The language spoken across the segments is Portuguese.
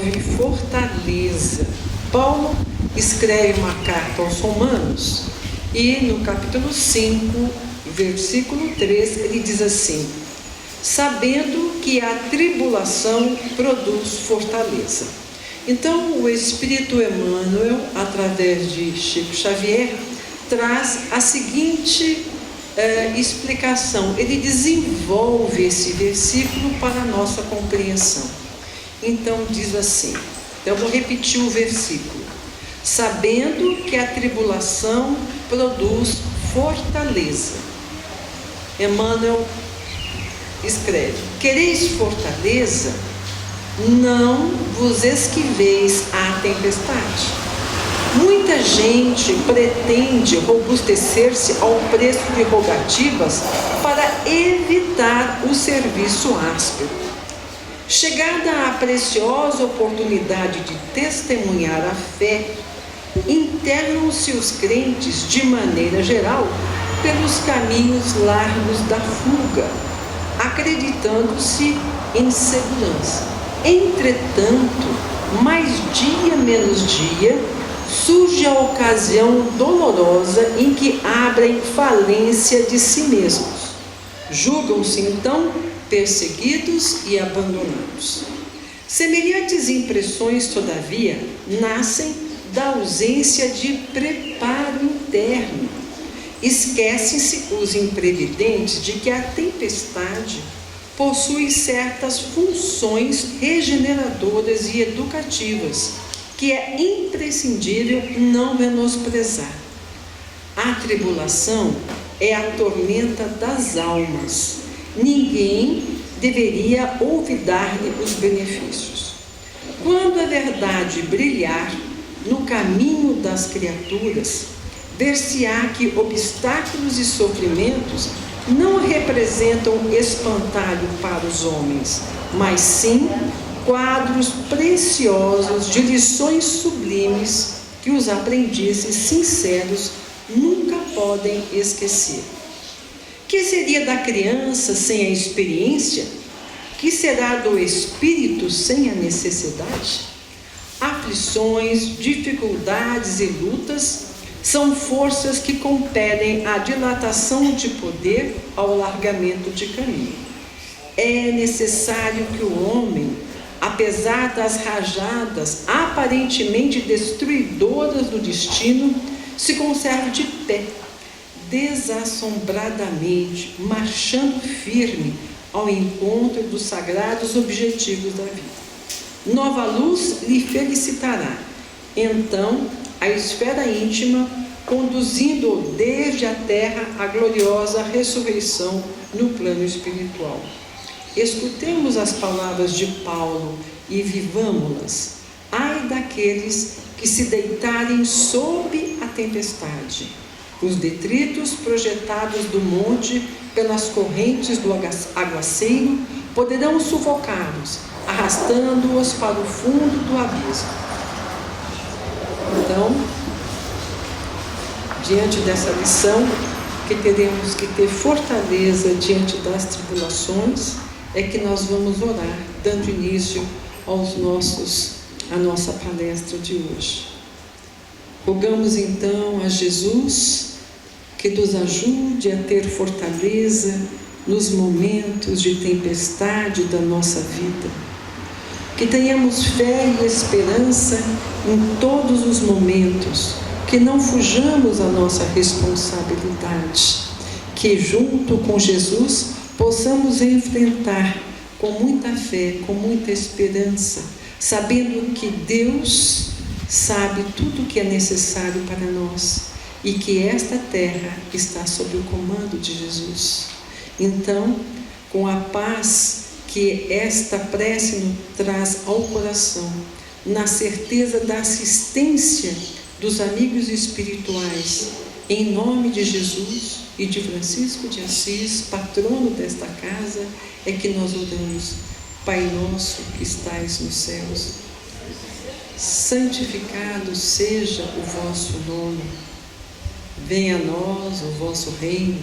envolve fortaleza. Paulo escreve uma carta aos Romanos e no capítulo 5, versículo 3, ele diz assim: sabendo que a tribulação produz fortaleza. Então, o Espírito Emmanuel, através de Chico Xavier, traz a seguinte explicação. Ele desenvolve esse versículo para a nossa compreensão. Então, diz assim, eu vou repetir o versículo: sabendo que a tribulação produz fortaleza. Emmanuel escreve: quereis fortaleza, não vos esquiveis à tempestade. Muita gente pretende robustecer-se ao preço de rogativas para evitar o serviço áspero. Chegada a preciosa oportunidade de testemunhar a fé, internam-se os crentes, de maneira geral, pelos caminhos largos da fuga, acreditando-se em segurança. Entretanto, mais dia menos dia, surge a ocasião dolorosa em que abrem falência de si mesmos. Julgam-se então perseguidos e abandonados. Semelhantes impressões, todavia, nascem da ausência de preparo interno. Esquecem-se os imprevidentes de que a tempestade possui certas funções regeneradoras e educativas, que é imprescindível não menosprezar. A tribulação é a tormenta das almas. Ninguém deveria olvidar-lhe os benefícios. Quando a verdade brilhar no caminho das criaturas, ver-se-á que obstáculos e sofrimentos não representam espantalho para os homens, mas sim quadros preciosos de lições sublimes que os aprendizes sinceros nunca podem esquecer. Que seria da criança sem a experiência? Que será do espírito sem a necessidade? Aflições, dificuldades e lutas são forças que compelem a dilatação de poder ao largamento de caminho. É necessário que o homem, apesar das rajadas aparentemente destruidoras do destino, se conserve de pé, desassombradamente, marchando firme ao encontro dos sagrados objetivos da vida. Nova luz lhe felicitará, então, a esfera íntima, conduzindo-o desde a terra à gloriosa ressurreição no plano espiritual. Escutemos as palavras de Paulo e vivamo-las. Ai daqueles que se deitarem sob a tempestade. Os detritos projetados do monte pelas correntes do aguaceiro poderão sufocá-los, arrastando-os para o fundo do abismo. Então, diante dessa lição, que teremos que ter fortaleza diante das tribulações, é que nós vamos orar, dando início à nossa palestra de hoje. Rogamos então a Jesus que nos ajude a ter fortaleza nos momentos de tempestade da nossa vida. Que tenhamos fé e esperança em todos os momentos, que não fujamos à nossa responsabilidade, que junto com Jesus possamos enfrentar com muita fé, com muita esperança, sabendo que Deus sabe tudo o que é necessário para nós e que esta terra está sob o comando de Jesus. Então, com a paz que esta prece nos traz ao coração, na certeza da assistência dos amigos espirituais, em nome de Jesus e de Francisco de Assis, patrono desta casa, é que nós oramos. Pai nosso que estais nos céus, santificado seja o vosso nome. Venha a nós o vosso reino,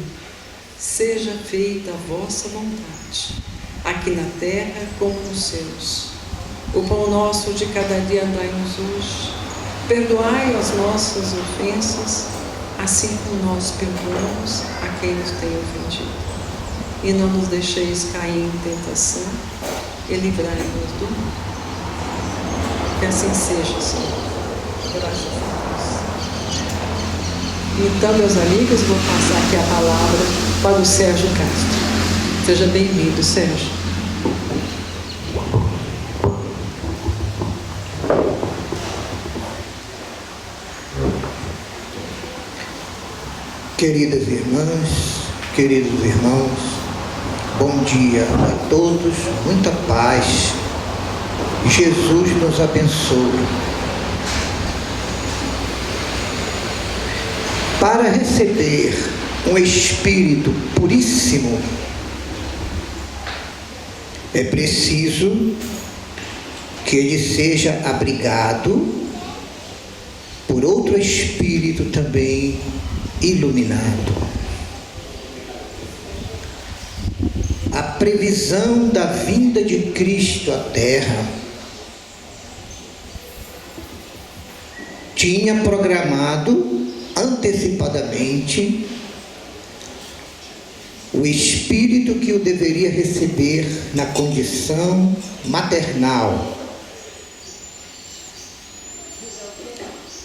seja feita a vossa vontade, aqui na terra como nos céus. O pão nosso de cada dia dai-nos hoje. Perdoai as nossas ofensas, assim como nós perdoamos a quem nos tem ofendido. E não nos deixeis cair em tentação, e livrai-nos do mal. Que assim seja, Senhor. Graças a Deus. Então, meus amigos, vou passar aqui a palavra para o Sérgio Castro. Seja bem-vindo, Sérgio. Queridas irmãs, queridos irmãos, bom dia a todos, muita paz. Jesus nos abençoe. Para receber um Espírito puríssimo, é preciso que ele seja abrigado por outro Espírito também iluminado. A previsão da vinda de Cristo à Terra tinha programado antecipadamente o Espírito que o deveria receber na condição maternal.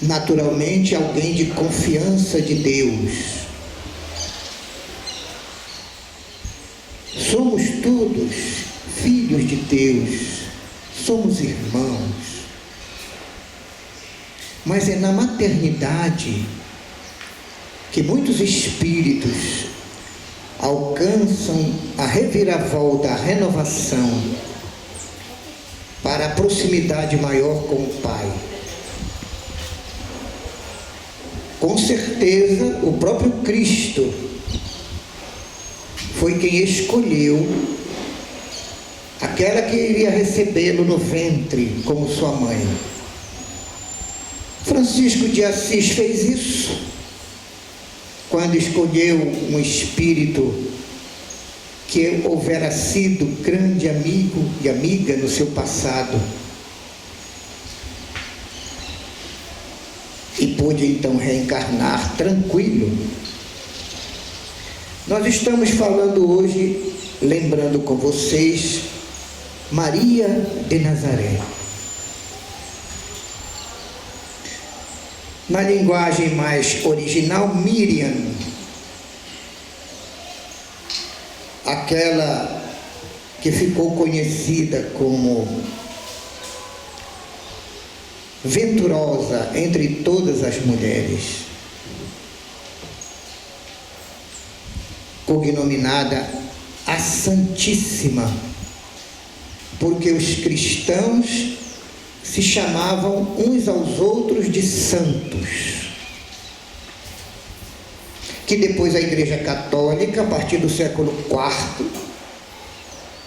Naturalmente, alguém de confiança de Deus. Somos todos filhos de Deus, somos irmãos. Mas é na maternidade que muitos espíritos alcançam a reviravolta, a renovação para a proximidade maior com o Pai. Com certeza, o próprio Cristo foi quem escolheu aquela que iria recebê-lo no ventre como sua mãe. Francisco de Assis fez isso quando escolheu um espírito que houvera sido grande amigo e amiga no seu passado. E pôde então reencarnar tranquilo. Nós estamos falando hoje, lembrando com vocês, Maria de Nazaré. Na linguagem mais original, Miriam, aquela que ficou conhecida como venturosa entre todas as mulheres, cognominada a Santíssima, porque os cristãos se chamavam uns aos outros de santos, que depois a Igreja Católica, a partir do século IV,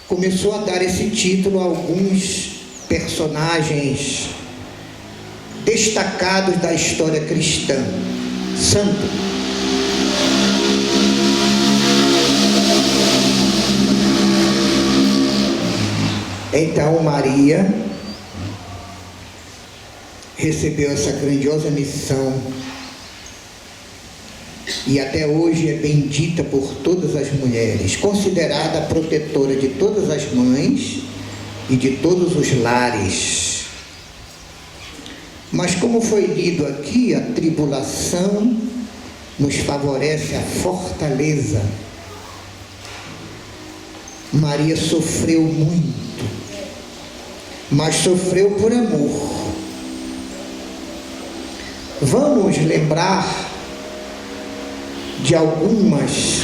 começou a dar esse título a alguns personagens destacados da história cristã. Santo. Então Maria recebeu essa grandiosa missão e até hoje é bendita por todas as mulheres, considerada a protetora de todas as mães e de todos os lares. Mas como foi lido aqui, a tribulação nos favorece a fortaleza. Maria sofreu muito, mas sofreu por amor. Vamos lembrar de algumas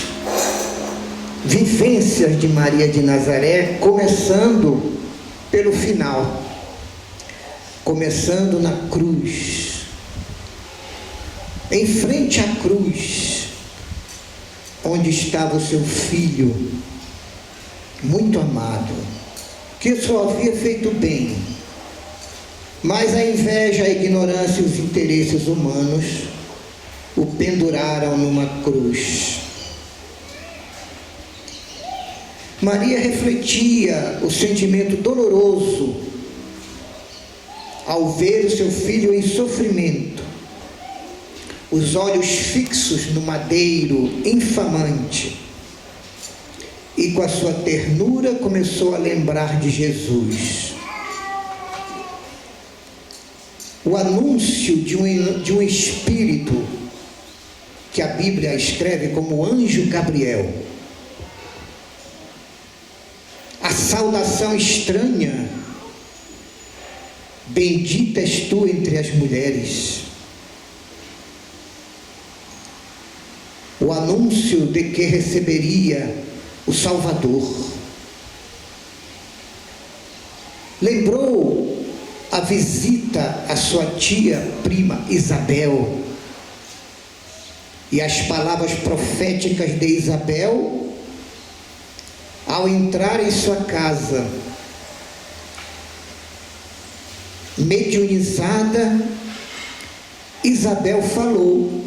vivências de Maria de Nazaré, começando pelo final, começando na cruz. Em frente à cruz, onde estava o seu filho, muito amado, que só havia feito bem, mas a inveja, a ignorância e os interesses humanos o penduraram numa cruz. Maria refletia o sentimento doloroso ao ver o seu filho em sofrimento, os olhos fixos no madeiro infamante, e com a sua ternura começou a lembrar de Jesus. O anúncio de um espírito que a Bíblia escreve como anjo Gabriel. A saudação estranha: bendita és tu entre as mulheres. O anúncio de que receberia o Salvador. Lembrou a visita à sua tia prima Isabel e as palavras proféticas de Isabel ao entrar em sua casa, mediunizada. Isabel falou,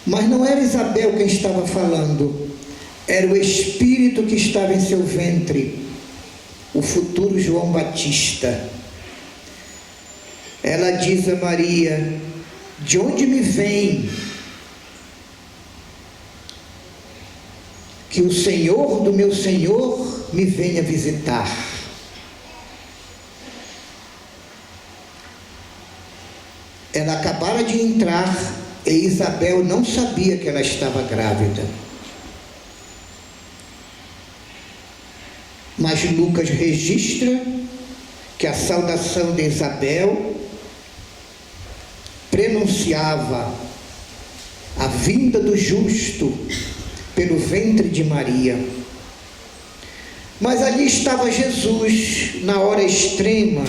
mas não era Isabel quem estava falando, era o Espírito que estava em seu ventre, o futuro João Batista. Ela diz a Maria: de onde me vem que o Senhor do meu Senhor me venha visitar? Ela acabara de entrar e Isabel não sabia que ela estava grávida. Mas Lucas registra que a saudação de Isabel prenunciava a vinda do justo pelo ventre de Maria. Mas ali estava Jesus na hora extrema,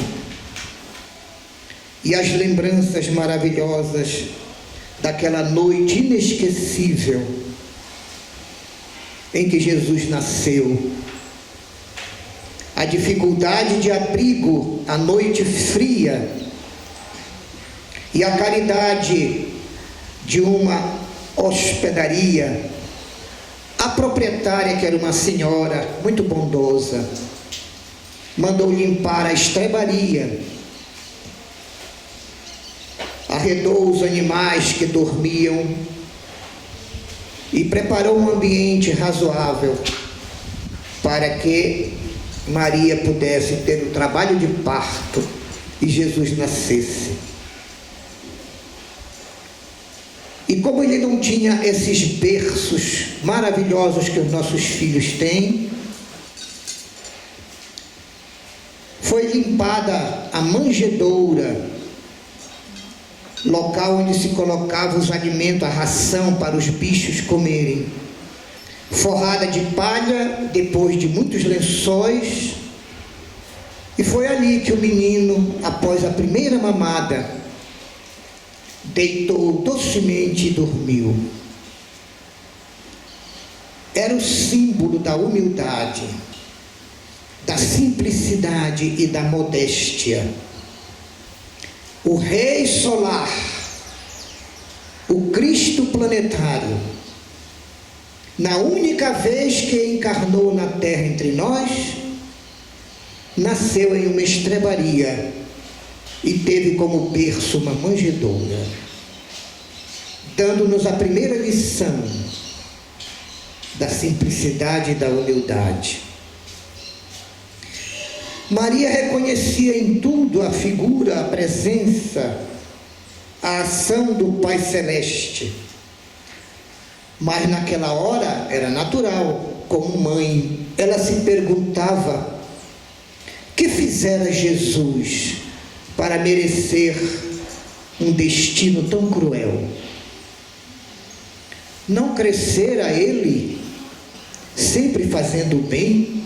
e as lembranças maravilhosas daquela noite inesquecível em que Jesus nasceu. A dificuldade de abrigo, a noite fria, e a caridade de uma hospedaria. A proprietária, que era uma senhora muito bondosa, mandou limpar a estrebaria, arredou os animais que dormiam e preparou um ambiente razoável para que Maria pudesse ter o trabalho de parto e Jesus nascesse. E como ele não tinha esses berços maravilhosos que os nossos filhos têm, foi limpada a manjedoura, local onde se colocava os alimentos, a ração para os bichos comerem, forrada de palha, depois de muitos lençóis, e foi ali que o menino, após a primeira mamada, deitou docemente e dormiu. Era o símbolo da humildade, da simplicidade e da modéstia. O Rei Solar, o Cristo planetário, na única vez que encarnou na terra entre nós, nasceu em uma estrebaria e teve como berço uma manjedoura, dando-nos a primeira lição da simplicidade e da humildade. Maria reconhecia em tudo a figura, a presença, a ação do Pai Celeste, mas naquela hora era natural, como mãe, ela se perguntava: que fizera Jesus para merecer um destino tão cruel? Não crescera ele sempre fazendo o bem?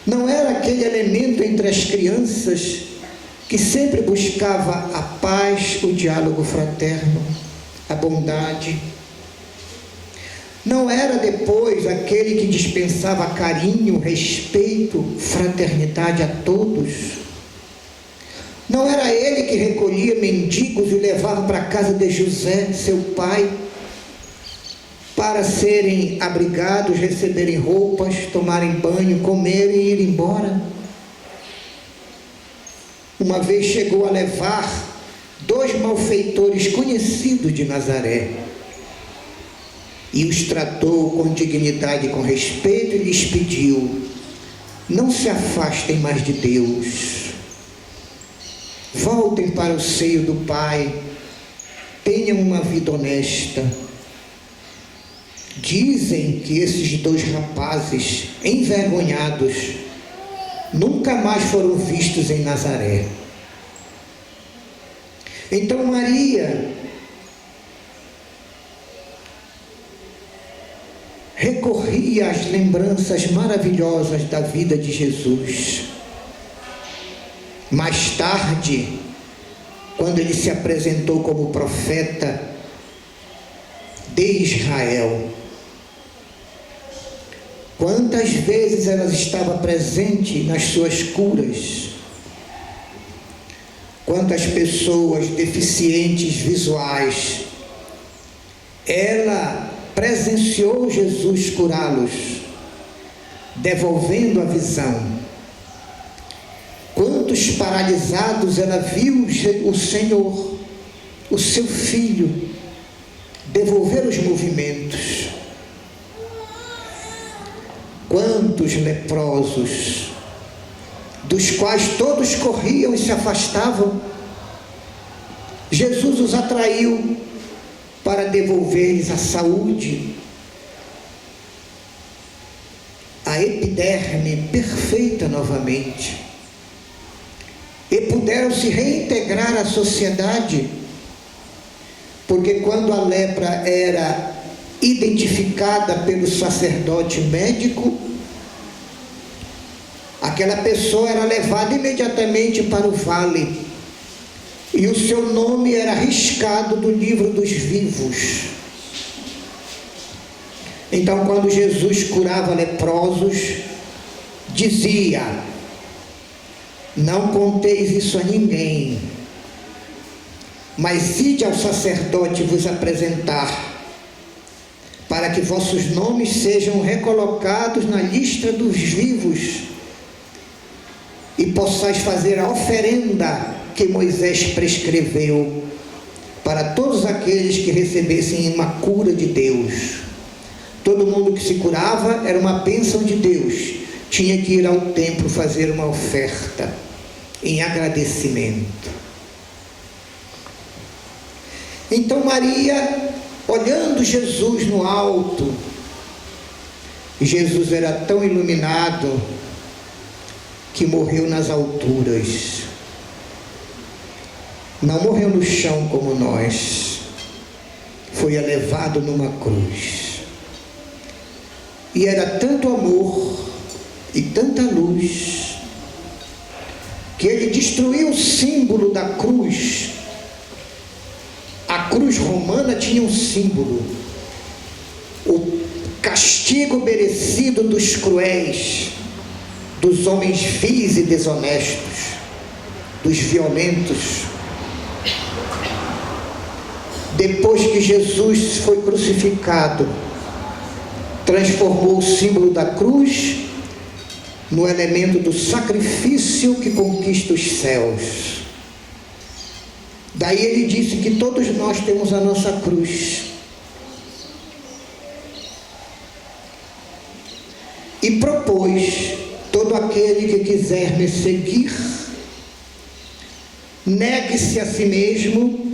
Não era aquele elemento entre as crianças que sempre buscava a paz, o diálogo fraterno, a bondade? Não era depois aquele que dispensava carinho, respeito, fraternidade a todos? Não era ele que recolhia mendigos e levava para a casa de José, seu pai, para serem abrigados, receberem roupas, tomarem banho, comerem e ir embora? uma vez chegou a levar 2 malfeitores conhecidos de Nazaré e os tratou com dignidade e com respeito e lhes pediu: não se afastem mais de Deus, voltem para o seio do Pai, tenham uma vida honesta. Dizem que esses 2 rapazes envergonhados nunca mais foram vistos em Nazaré. Então Maria recorria às lembranças maravilhosas da vida de Jesus. Mais tarde, quando ele se apresentou como profeta de Israel, quantas vezes ela estava presente nas suas curas, quantas pessoas deficientes visuais ela presenciou Jesus curá-los, devolvendo a visão. Quantos paralisados ela viu o Senhor, o seu Filho, devolver os movimentos. Quantos leprosos, dos quais todos corriam e se afastavam, Jesus os atraiu para devolver-lhes a saúde, a epiderme perfeita novamente, e puderam se reintegrar à sociedade, porque quando a lepra era identificada pelo sacerdote médico, aquela pessoa era levada imediatamente para o vale e o seu nome era riscado do livro dos vivos. Então, quando Jesus curava leprosos, dizia: não conteis isso a ninguém, mas ide ao sacerdote vos apresentar, para que vossos nomes sejam recolocados na lista dos vivos e possais fazer a oferenda que Moisés prescreveu para todos aqueles que recebessem uma cura de Deus. Todo mundo que se curava era uma bênção de Deus, tinha que ir ao templo fazer uma oferta em agradecimento. Então Maria, olhando Jesus no alto, Jesus era tão iluminado que morreu nas alturas. Não morreu no chão como nós, foi elevado numa cruz. E era tanto amor e tanta luz que ele destruiu o símbolo da cruz. A cruz romana tinha um símbolo: o castigo merecido dos cruéis, dos homens vis e desonestos, dos violentos. Depois que Jesus foi crucificado, transformou o símbolo da cruz no elemento do sacrifício que conquista os céus. Daí ele disse que todos nós temos a nossa cruz. E propôs: todo aquele que quiser me seguir, negue-se a si mesmo,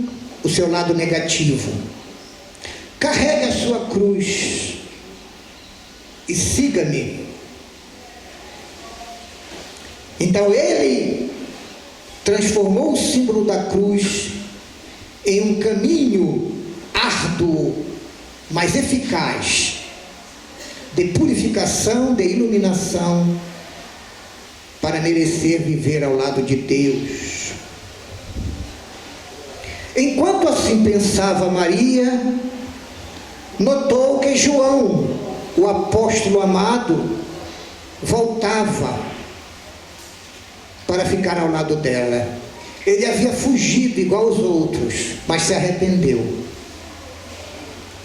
o seu lado negativo, carregue a sua cruz e siga-me. Então ele transformou o símbolo da cruz em um caminho árduo, mas eficaz, de purificação, de iluminação, para merecer viver ao lado de Deus. Enquanto assim pensava Maria, notou que João, o apóstolo amado, voltava para ficar ao lado dela. Ele havia fugido igual aos outros, mas se arrependeu.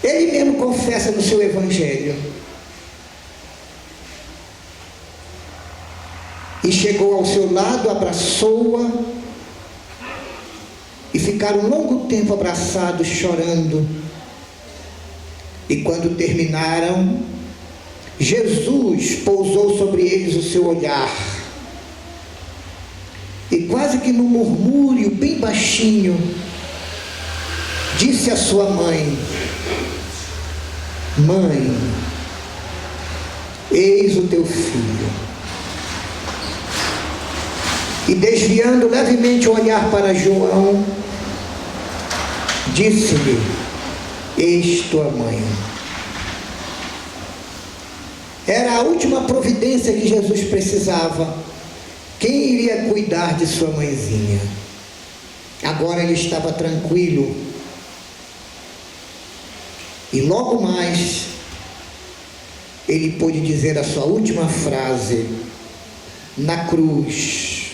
Ele mesmo confessa no seu evangelho. E chegou ao seu lado, abraçou-a e ficaram um longo tempo abraçados, chorando. E quando terminaram, Jesus pousou sobre eles o seu olhar. E quase que num murmúrio bem baixinho, disse à sua mãe: Mãe, eis o teu filho. E desviando levemente o olhar para João, disse-lhe: Eis tua mãe. Era a última providência que Jesus precisava. Quem iria cuidar de sua mãezinha? Agora ele estava tranquilo. E logo mais, ele pôde dizer a sua última frase na cruz: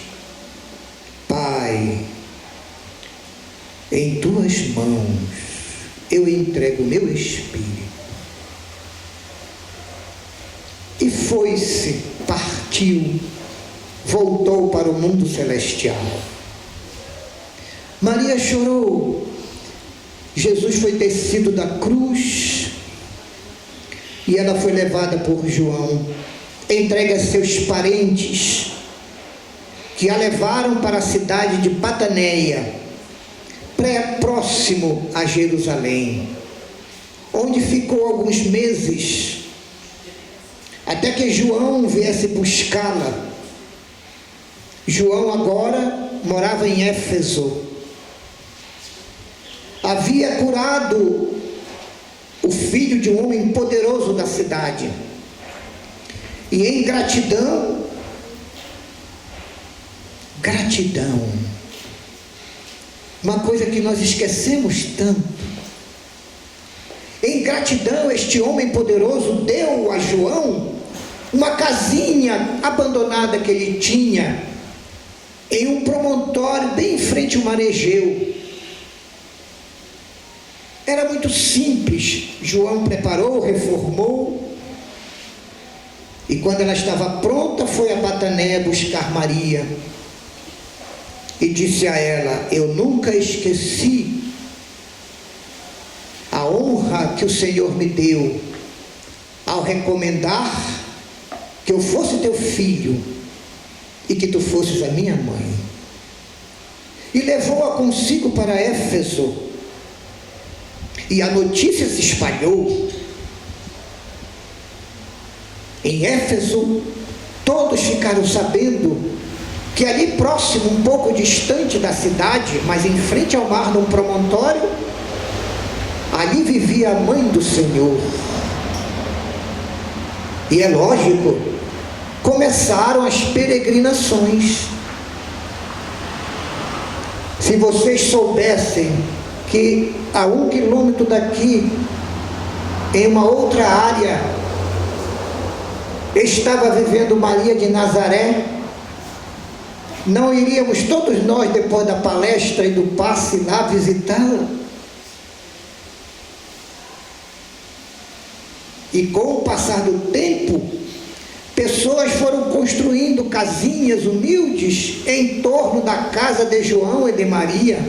Pai, em tuas mãos eu entrego o meu espírito. E foi-se, partiu, voltou para o mundo celestial. Maria chorou. Jesus foi descido da cruz e ela foi levada por João, entregue a seus parentes, que a levaram para a cidade de Bataneia, próximo a Jerusalém, onde ficou alguns meses, até que João viesse buscá-la. João agora morava em Éfeso. Havia curado o filho de um homem poderoso da cidade. E em gratidão, uma coisa que nós esquecemos tanto. Em gratidão, este homem poderoso deu a João uma casinha abandonada que ele tinha em um promontório bem em frente ao mar Egeu. Era muito simples. João preparou, reformou, e quando ela estava pronta, foi a Bataneia buscar Maria e disse a ela: eu nunca esqueci a honra que o Senhor me deu ao recomendar que eu fosse teu filho e que tu fosses a minha mãe. E levou-a consigo para Éfeso. E a notícia se espalhou. Em Éfeso, todos ficaram sabendo que ali próximo, um pouco distante da cidade, mas em frente ao mar, num promontório, ali vivia a mãe do Senhor. E é lógico, começaram as peregrinações. Se vocês soubessem que a 1 quilômetro daqui, em uma outra área, estava vivendo Maria de Nazaré, não iríamos todos nós, depois da palestra e do passe, lá visitá-la? E com o passar do tempo, pessoas foram construindo casinhas humildes em torno da casa de João e de Maria,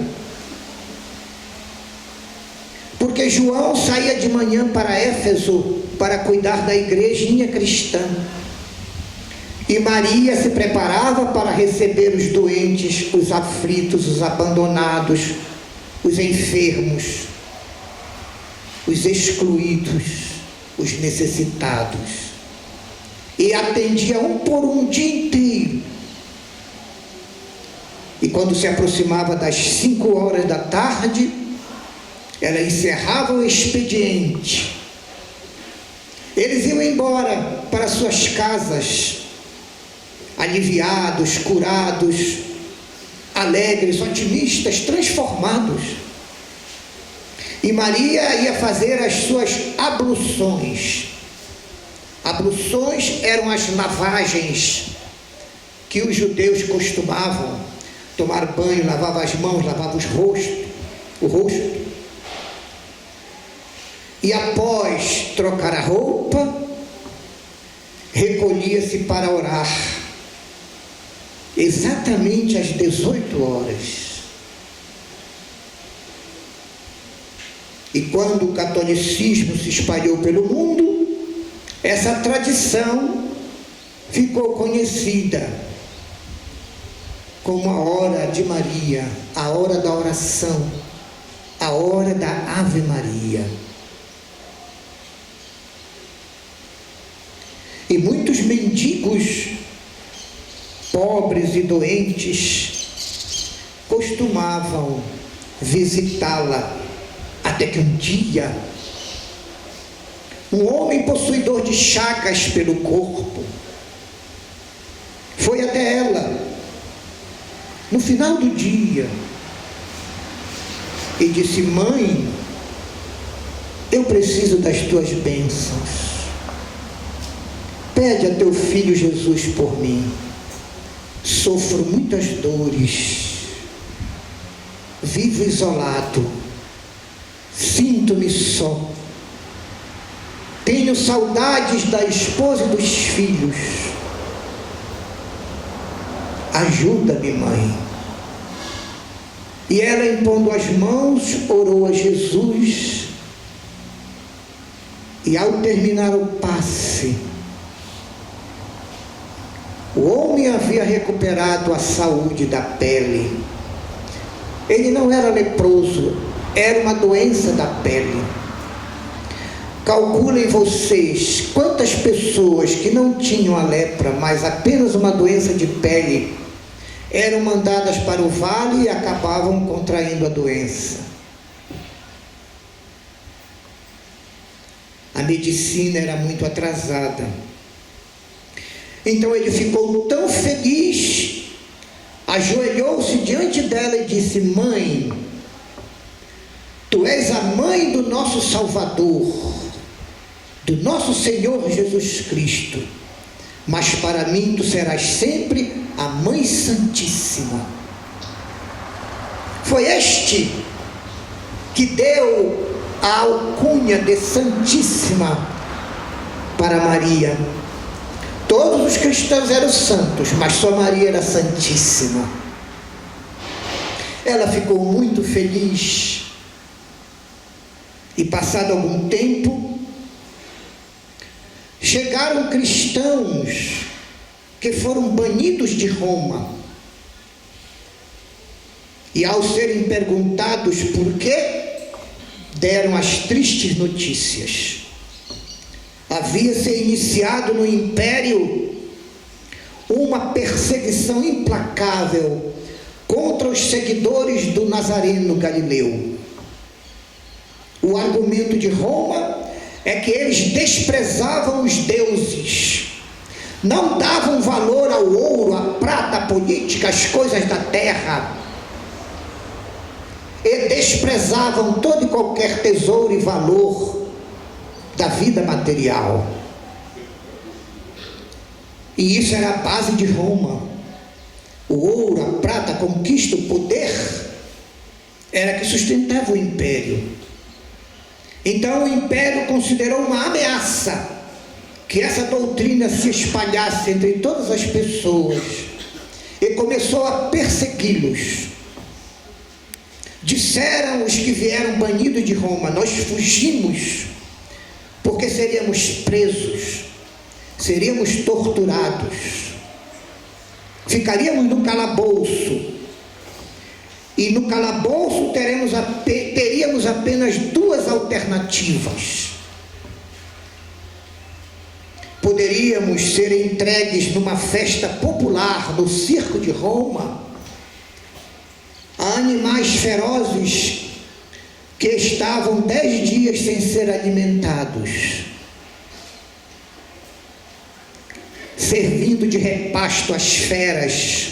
porque João saía de manhã para Éfeso para cuidar da igrejinha cristã, e Maria se preparava para receber os doentes, os aflitos, os abandonados, os enfermos, os excluídos, os necessitados, e atendia um por um o dia inteiro. E quando se aproximava das 5 horas da tarde, ela encerrava o expediente. Eles iam embora para suas casas, aliviados, curados, alegres, otimistas, transformados. E Maria ia fazer as suas abluções. Abluções eram as lavagens que os judeus costumavam tomar banho, lavavam as mãos, lavavam o rosto. E após trocar a roupa, recolhia-se para orar, exatamente às 18 horas. E quando o catolicismo se espalhou pelo mundo, essa tradição ficou conhecida como a hora de Maria, a hora da oração, a hora da Ave Maria. E muitos mendigos, pobres e doentes, costumavam visitá-la, até que um dia, um homem possuidor de chagas pelo corpo foi até ela, no final do dia, e disse: mãe, eu preciso das tuas bênçãos. Pede a teu filho Jesus por mim. Sofro muitas dores, vivo isolado, sinto-me só, tenho saudades da esposa e dos filhos. Ajuda-me, mãe. E ela, impondo as mãos, orou a Jesus, e ao terminar o passe, o homem havia recuperado a saúde da pele. Ele não era leproso, era uma doença da pele. Calculem vocês quantas pessoas que não tinham a lepra, mas apenas uma doença de pele, eram mandadas para o vale e acabavam contraindo a doença. A medicina era muito atrasada. Então ele ficou tão feliz, ajoelhou-se diante dela e disse: mãe, tu és a mãe do nosso Salvador, do nosso Senhor Jesus Cristo, mas para mim tu serás sempre a Mãe Santíssima. Foi este que deu a alcunha de Santíssima para Maria. Todos os cristãos eram santos, mas só Maria era santíssima. Ela ficou muito feliz. E passado algum tempo, chegaram cristãos que foram banidos de Roma. E ao serem perguntados por quê, deram as tristes notícias. Havia se iniciado no império uma perseguição implacável contra os seguidores do Nazareno Galileu. O argumento de Roma é que eles desprezavam os deuses, não davam valor ao ouro, à prata, à política, às coisas da terra, e desprezavam todo e qualquer tesouro e valor da vida material. E isso era a base de Roma. O ouro, a prata, a conquista, o poder era que sustentava o império. Então o império considerou uma ameaça que essa doutrina se espalhasse entre todas as pessoas e começou a persegui-los. Disseram os que vieram banidos de Roma: nós fugimos porque seríamos presos, seríamos torturados, ficaríamos no calabouço, e no calabouço teríamos apenas duas alternativas: poderíamos ser entregues numa festa popular no circo de Roma a animais ferozes que estavam 10 dias sem ser alimentados, servindo de repasto às feras.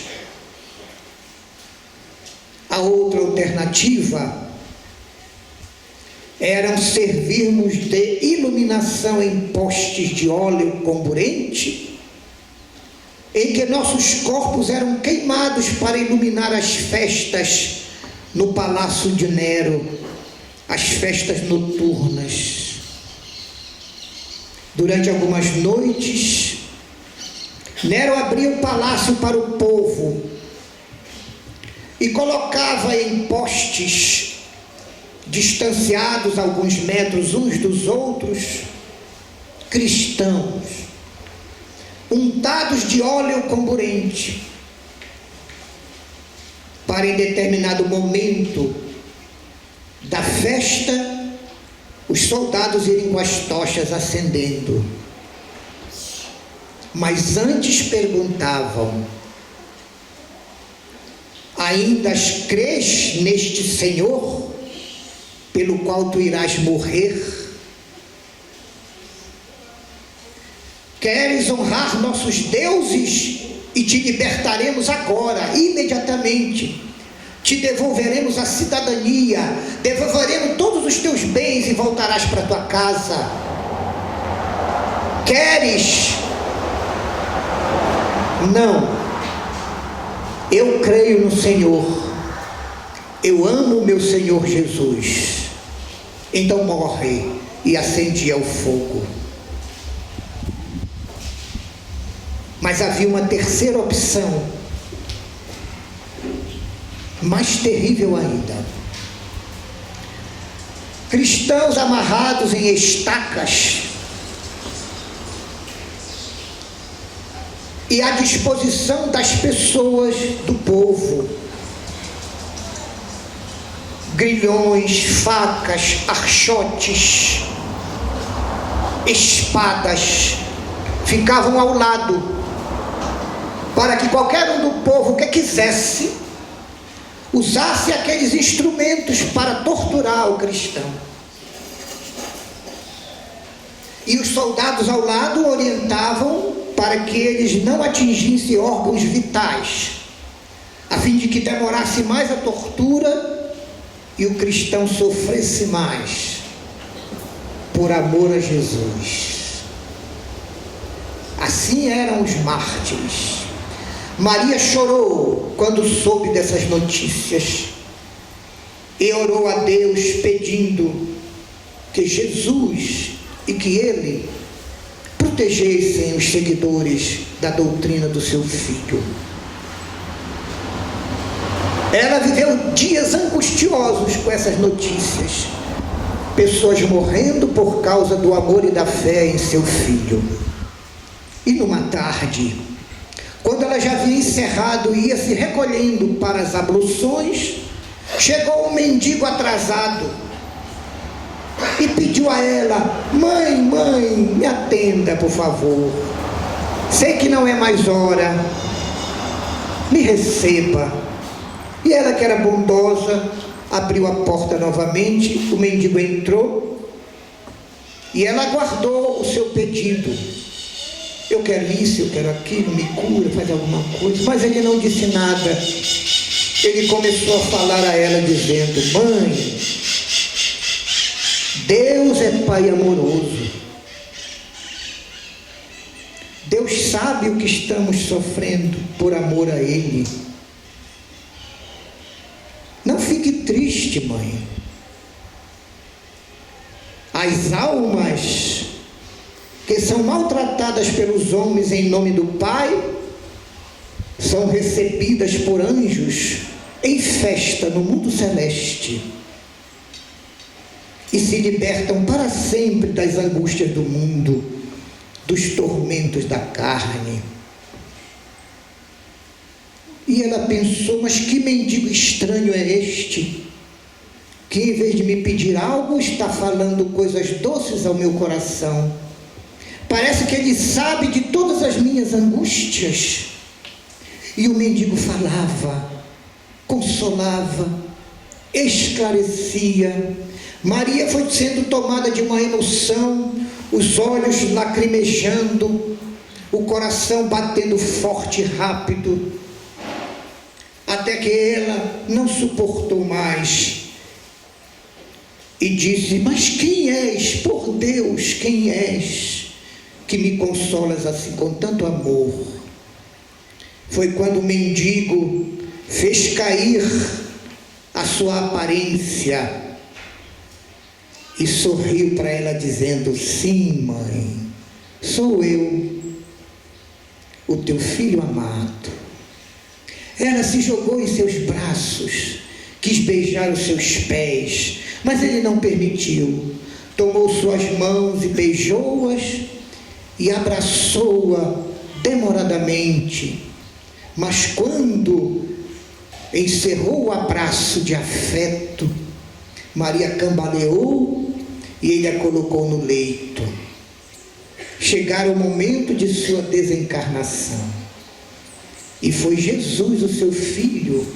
A outra alternativa era servirmos de iluminação em postes de óleo comburente, em que nossos corpos eram queimados para iluminar as festas no Palácio de Nero, as festas noturnas. Durante algumas noites, Nero abria o palácio para o povo e colocava em postes distanciados alguns metros uns dos outros, cristãos, untados de óleo comburente, para em determinado momento da festa, os soldados irem com as tochas acendendo. Mas antes perguntavam: ainda crês neste Senhor, pelo qual tu irás morrer? Queres honrar nossos deuses? E te libertaremos agora, imediatamente. Te devolveremos a cidadania, devolveremos todos os teus bens e voltarás para tua casa. Queres? Não. Eu creio no Senhor. Eu amo o meu Senhor Jesus. Então morre. E acendia o fogo. Mas havia uma terceira opção, mais terrível ainda. Cristãos amarrados em estacas e à disposição das pessoas, do povo. Grilhões, facas, archotes, espadas ficavam ao lado, para que qualquer um do povo que quisesse usasse aqueles instrumentos para torturar o cristão. E os soldados ao lado orientavam para que eles não atingissem órgãos vitais, a fim de que demorasse mais a tortura e o cristão sofresse mais, por amor a Jesus. Assim eram os mártires. Maria chorou quando soube dessas notícias e orou a Deus pedindo que Jesus e que Ele protegessem os seguidores da doutrina do seu Filho. Ela viveu dias angustiosos com essas notícias, pessoas morrendo por causa do amor e da fé em seu Filho. E numa tarde, quando ela já havia encerrado e ia se recolhendo para as abluções, chegou um mendigo atrasado e pediu a ela: mãe, me atenda, por favor. Sei que não é mais hora, me receba. E ela, que era bondosa, abriu a porta novamente, o mendigo entrou e ela aguardou o seu pedido. Eu quero isso, eu quero aquilo, me cura, faz alguma coisa. Mas ele não disse nada. Ele começou a falar a ela dizendo: mãe, Deus é Pai amoroso. Deus sabe o que estamos sofrendo por amor a Ele. Não fique triste, mãe. As almas que são maltratadas pelos homens em nome do Pai, são recebidas por anjos em festa no mundo celeste e se libertam para sempre das angústias do mundo, dos tormentos da carne. E ela pensou: mas que mendigo estranho é este, que em vez de me pedir algo, está falando coisas doces ao meu coração. Parece que ele sabe de todas as minhas angústias. E o mendigo falava, consolava, esclarecia. Maria foi sendo tomada de uma emoção, os olhos lacrimejando, o coração batendo forte e rápido, até que ela não suportou mais e disse: mas quem és? Por Deus, quem és que me consolas assim com tanto amor? Foi quando o mendigo fez cair a sua aparência e sorriu para ela dizendo: sim, mãe, sou eu, o teu filho amado. Ela se jogou em seus braços, quis beijar os seus pés, Mas ele não permitiu. Tomou suas mãos e beijou-as e abraçou-a demoradamente. Mas quando encerrou o abraço de afeto, Maria cambaleou e ele a colocou no leito. Chegara o momento de sua desencarnação. E foi Jesus, o seu filho,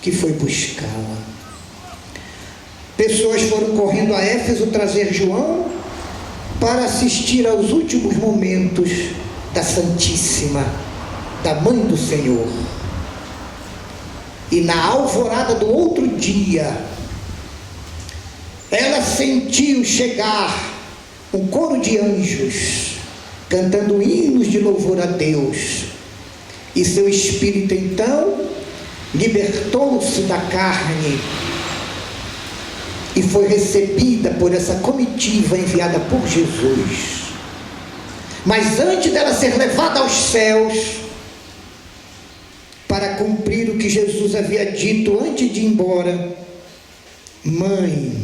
que foi buscá-la. Pessoas foram correndo a Éfeso trazer João para assistir aos últimos momentos da Santíssima, da Mãe do Senhor. E na alvorada do outro dia, ela sentiu chegar um coro de anjos, cantando hinos de louvor a Deus. E seu espírito então libertou-se da carne e foi recebida por essa comitiva enviada por Jesus. Mas antes dela ser levada aos céus, para cumprir o que Jesus havia dito antes de ir embora: mãe,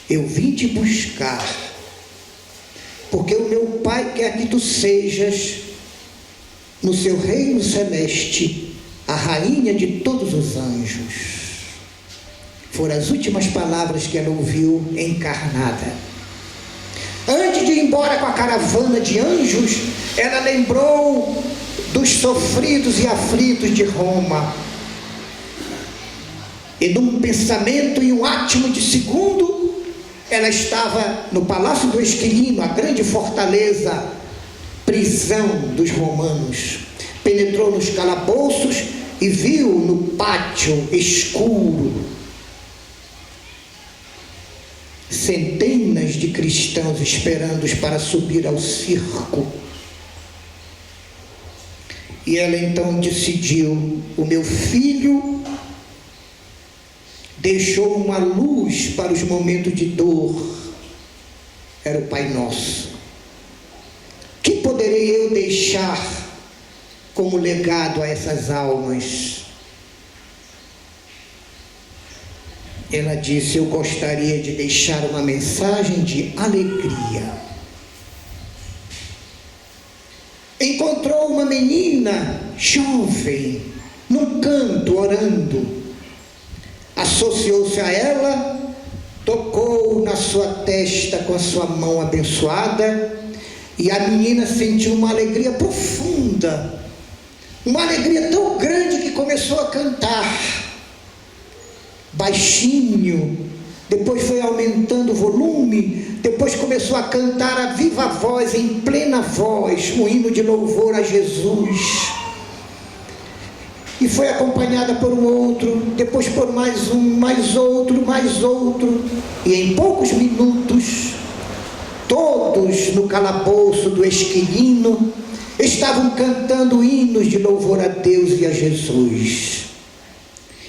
eu vim te buscar, porque o meu Pai quer que tu sejas, no seu reino celeste, a rainha de todos os anjos. Foram as últimas palavras que ela ouviu encarnada. Antes de ir embora com a caravana de anjos, ela lembrou dos sofridos e aflitos de Roma. E num pensamento e um átimo de segundo, ela estava no Palácio do Esquilino, a grande fortaleza, prisão dos romanos. Penetrou nos calabouços e viu no pátio escuro centenas de cristãos esperando para subir ao circo. E ela então decidiu: o meu filho deixou uma luz para os momentos de dor, era o Pai Nosso. Que poderei eu deixar como legado a essas almas? Ela disse: eu gostaria de deixar uma mensagem de alegria. Encontrou uma menina jovem num canto orando. Associou-se a ela, tocou na sua testa com a sua mão abençoada, e a menina sentiu uma alegria profunda, uma alegria tão grande que começou a cantar baixinho, depois foi aumentando o volume, depois começou a cantar a viva voz, em plena voz, um hino de louvor a Jesus. E foi acompanhada por um outro, depois por mais um, mais outro, e em poucos minutos, todos no calabouço do Esquilino estavam cantando hinos de louvor a Deus e a Jesus.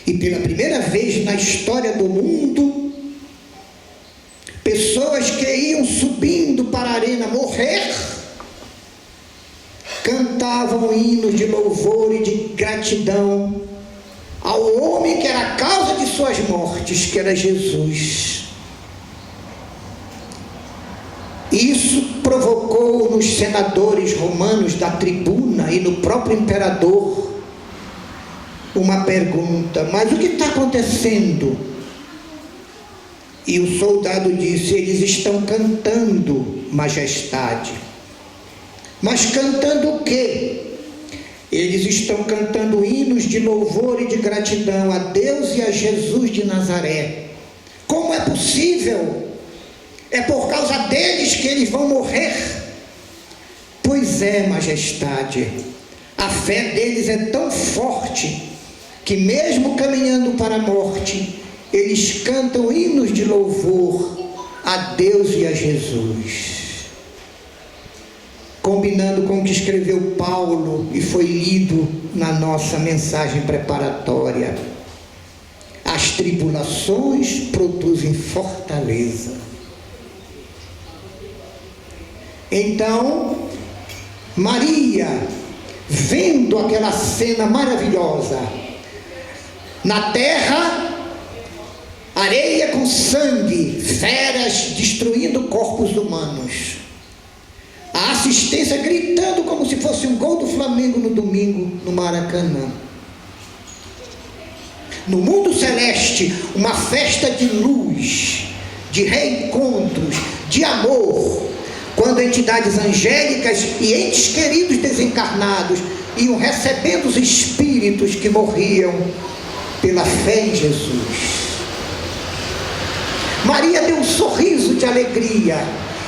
E pela primeira vez na história do mundo, pessoas que iam subindo para a arena morrer, cantavam hinos de louvor e de gratidão ao homem que era a causa de suas mortes, que era Jesus. Isso provocou nos senadores romanos da tribuna e no próprio imperador uma pergunta: mas o que está acontecendo? E o soldado disse: eles estão cantando, majestade. Mas cantando o quê? Eles estão cantando hinos de louvor e de gratidão a Deus e a Jesus de Nazaré. Como é possível? É por causa deles que eles vão morrer? Pois é, majestade, a fé deles é tão forte que mesmo caminhando para a morte, eles cantam hinos de louvor a Deus e a Jesus. Combinando com o que escreveu Paulo e foi lido na nossa mensagem preparatória: as tribulações produzem fortaleza. Então, Maria, vendo aquela cena maravilhosa, na terra areia com sangue, feras destruindo corpos humanos, a assistência gritando como se fosse um gol do Flamengo no domingo no Maracanã. No mundo celeste, uma festa de luz, de reencontros, de amor, quando entidades angélicas e entes queridos desencarnados iam recebendo os espíritos que morriam pela fé em Jesus. Maria deu um sorriso de alegria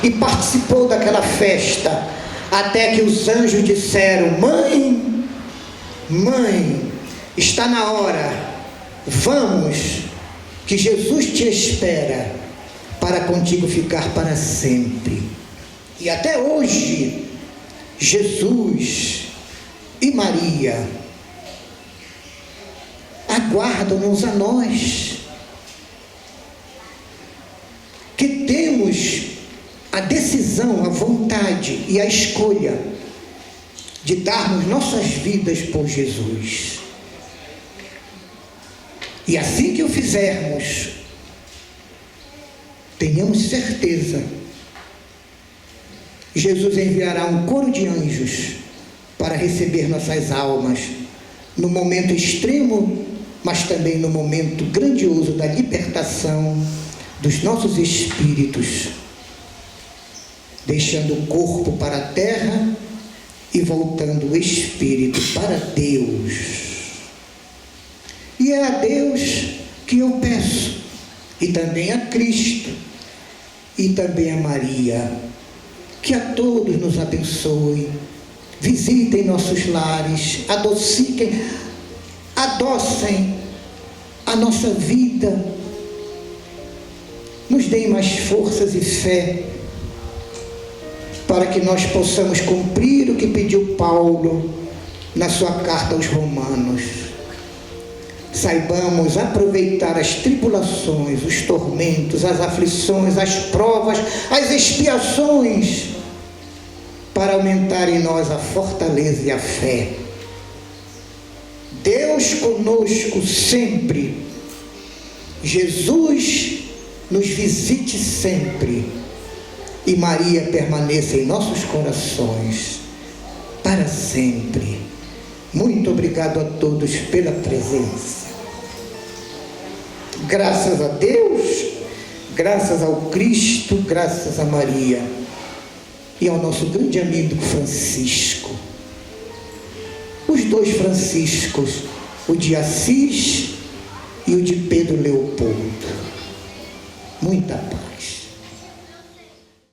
e participou daquela festa, até que os anjos disseram: mãe, está na hora, vamos, que Jesus te espera para contigo ficar para sempre. E até hoje, Jesus e Maria aguardam-nos a nós, que temos a decisão, a vontade e a escolha de darmos nossas vidas por Jesus. E assim que o fizermos, tenhamos certeza, Jesus enviará um coro de anjos para receber nossas almas no momento extremo, mas também no momento grandioso da libertação dos nossos espíritos, deixando o corpo para a terra e voltando o espírito para Deus. E é a Deus que eu peço, e também a Cristo, e também a Maria, que a todos nos abençoe, visitem nossos lares, adocem a nossa vida, nos deem mais forças e fé, para que nós possamos cumprir o que pediu Paulo na sua carta aos Romanos. Saibamos aproveitar as tribulações, os tormentos, as aflições, as provas, as expiações, para aumentar em nós a fortaleza e a fé. Deus conosco sempre, Jesus nos visite sempre, e Maria permaneça em nossos corações para sempre. Muito obrigado a todos pela presença. Graças a Deus, graças ao Cristo, graças a Maria e ao nosso grande amigo Francisco. Os dois Franciscos, o de Assis e o de Pedro Leopoldo. Muita paz.